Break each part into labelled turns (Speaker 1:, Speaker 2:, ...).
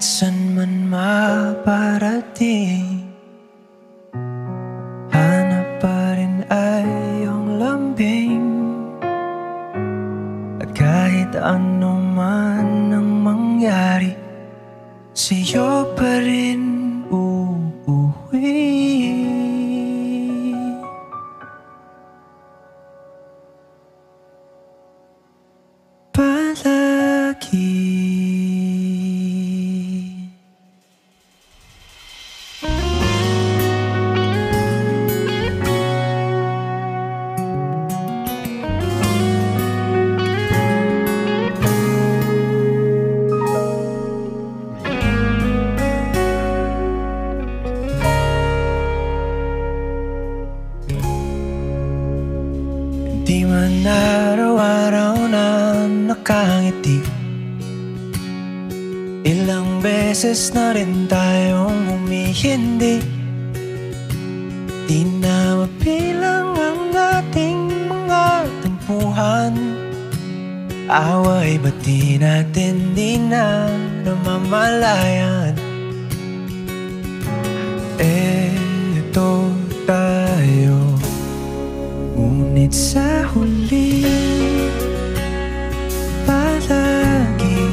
Speaker 1: Kahit san man maparating, hanap pa rin ay iyong lambing. At kahit ano man ang mangyari, sa'yo pa rin uuwi. Palagi. Di man araw-araw na nakangiti, ilang beses na rin tayong humihindi. Di na mabilang ang ating mga tampuhan. Away ba't di natin di na namamalayan? Eto tayo, ngunit sa huli palagi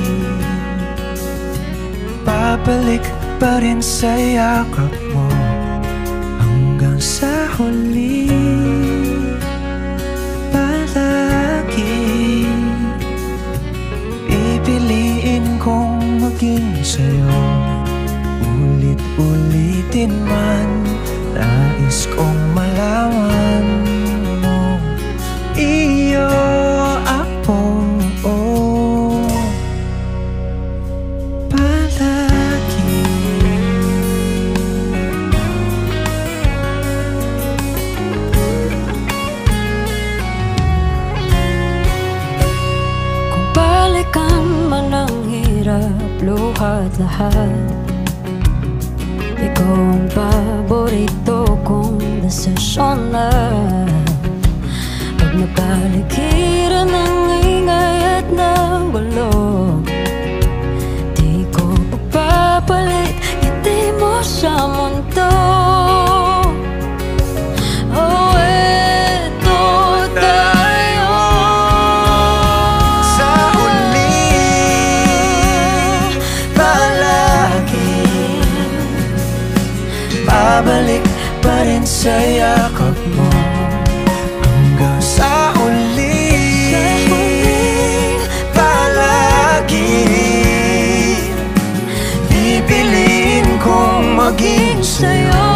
Speaker 1: babalik pa rin sa yakap mo. Hanggang sa huli palagi pipiliin kong maging sa'yo. Ulit-ulitin man, nais kong malaman mo, iyo ako, palagi.
Speaker 2: Kung balikan man ang hirap, luhat lahat, ikaw ang paborito kong desisyon na. Pag napaligiran ng ingay at ng gulo, di ko pagpapalit ngiti mo sa mundo. Oh, eto tayo
Speaker 1: Sa huli palagi babalik pa rin sa yakap mo. Hanggang sa huli palagi pipiliin kong maging sa'yo.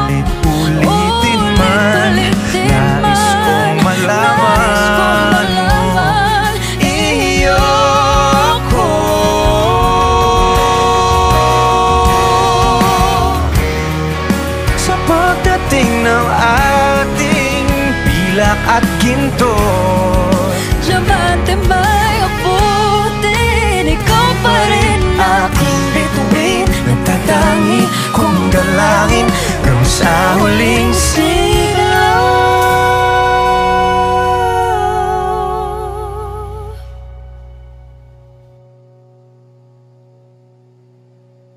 Speaker 1: Ulit-ulitin man, nais kong malaman mo, iyo ako. Sa pagdating ng ating pilak at ginto,
Speaker 2: diamante may abutin, ikaw pa rin
Speaker 1: aking bituin, nagtatangi kong dalangin hanggang sa huling sigaw.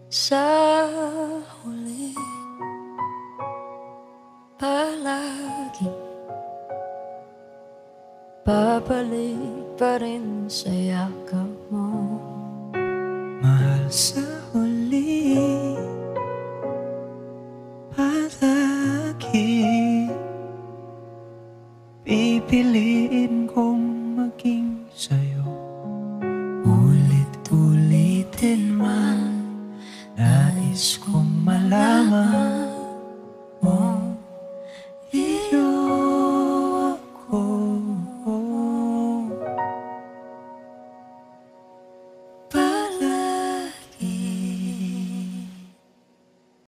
Speaker 2: sa huli palagi babalik pa rin sa yakap mo.
Speaker 1: Mahal, sa huli palagi pipiliin kong maging sa'yo. Ulit-ulitin man, nais ko